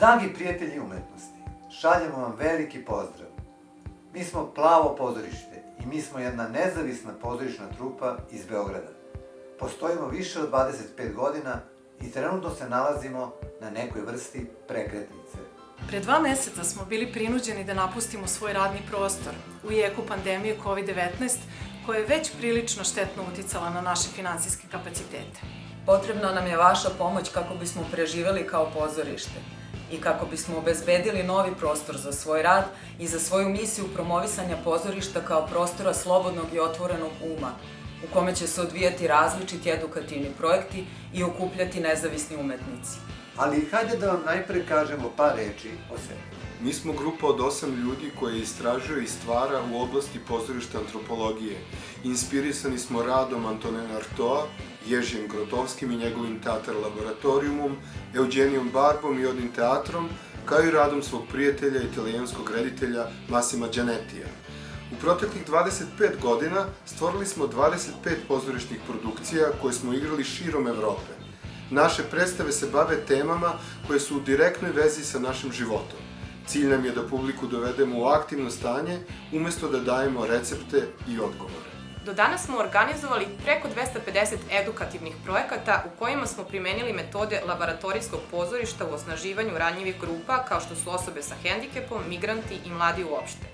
Dragi prijatelji umetnosti, šaljemo vam veliki pozdrav. Mi smo Plavo pozorište i mi smo jedna nezavisna pozorišna trupa iz Beograda. Postojimo više od 25 godina i trenutno se nalazimo na nekoj vrsti prekretnice. Pre 2 meseca smo bili prinuđeni da napustimo svoj radni prostor u jeku pandemije COVID-19, koja je već prilično štetno uticala na naše finansijske kapacitete. Potrebna nam je vaša pomoć kako bismo preživeli kao pozorište i kako bismo obezbedili novi prostor za svoj rad i za svoju misiju promovisanja pozorišta kao prostora slobodnog i otvorenog uma, u kome će se odvijati različiti edukativni projekti i okupljati nezavisni umetnici. Ali hajde da vam najpre kažemo par reči o sebi. Mi smo grupa od 8 ljudi koje istražuje i stvara u oblasti pozorišta antropologije. Inspirisani smo radom Antonina Artoa, Ježijem Grotovskim i njegovim teatr laboratorijumom, Eugenijom Barbom i Odin teatrom, kao i radom svog prijatelja, italijanskog reditelja Massima Giannettija. U proteklih 25 godina stvorili smo 25 pozorišnih produkcija koje smo igrali širom Evrope. Naše predstave se bave temama koje su u direktnoj vezi sa našim životom. Cilj nam je da publiku dovedemo u aktivno stanje, umesto da dajemo recepte i odgovore. Do danas smo organizovali preko 250 edukativnih projekata u kojima smo primenili metode laboratorijskog pozorišta u osnaživanju ranjivih grupa kao što su osobe sa hendikepom, migranti i mladi uopšte.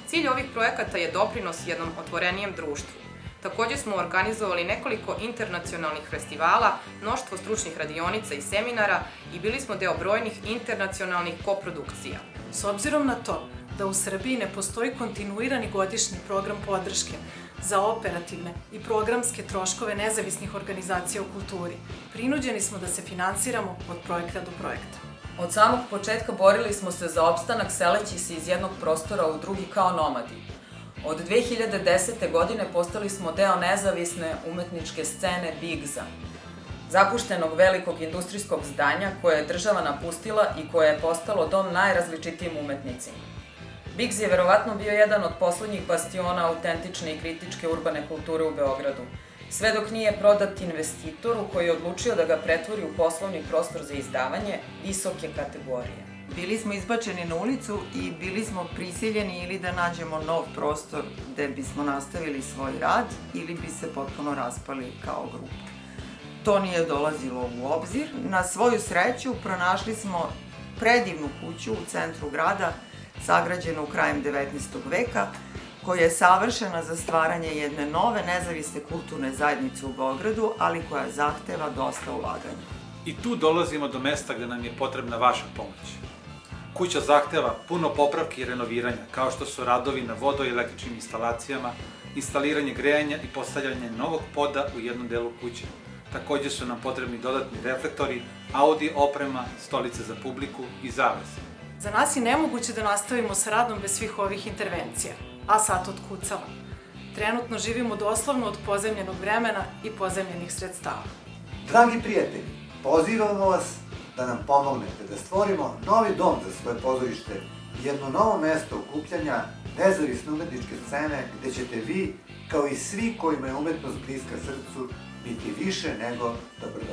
Cilj ovih projekata je doprinos jednom otvorenijem društvu. Takođe smo organizovali nekoliko internacionalnih festivala, mnoštvo stručnih radionica i seminara i bili smo deo brojnih internacionalnih koprodukcija. S obzirom na to da u Srbiji ne postoji kontinuirani godišnji program podrške za operativne i programske troškove nezavisnih organizacija u kulturi, prinuđeni smo da se finansiramo od projekta do projekta. Od samog početka borili smo se za opstanak seleći se iz jednog prostora u drugi kao nomadi. Od 2010. godine postali smo deo nezavisne umetničke scene Bigza, zapuštenog velikog industrijskog zdanja koje je država napustila i koje je postalo dom najrazličitijim umetnicima. Bigz je verovatno bio jedan od poslednjih bastiona autentične i kritičke urbane kulture u Beogradu, sve dok nije prodat investitoru koji je odlučio da ga pretvori u poslovni prostor za izdavanje visoke kategorije. Bili smo izbačeni na ulicu i bili smo prisiljeni ili da nađemo nov prostor gde bismo nastavili svoj rad ili bi se potpuno raspali kao grupa. To nije dolazilo u obzir. Na svoju sreću pronašli smo predivnu kuću u centru grada, sagrađenu krajem 19. veka, koja je savršena za stvaranje jedne nove nezavisne kulturne zajednice u Beogradu, ali koja zahteva dosta ulaganja. I tu dolazimo do mesta gde nam je potrebna vaša pomoć. Kuća zahteva puno popravki i renoviranja, kao što su radovi na vodo- i električnim instalacijama, instaliranje grejanja i postavljanje novog poda u jednom delu kuće. Takođe su nam potrebni dodatni reflektori, audio oprema, stolice za publiku i zavese. Za nas je nemoguće da nastavimo sa radom bez svih ovih intervencija, a sad otkucala. Trenutno živimo doslovno od pozemljenog vremena i pozemljenih sredstava. Dragi prijatelji, pozivamo vas da nam pomognete da stvorimo novi dom za svoje pozorište i jedno novo mesto okupljanja nezavisne umetničke scene gde ćete vi, kao i svi kojima je umetnost bliska srcu, biti više nego dobrodošli.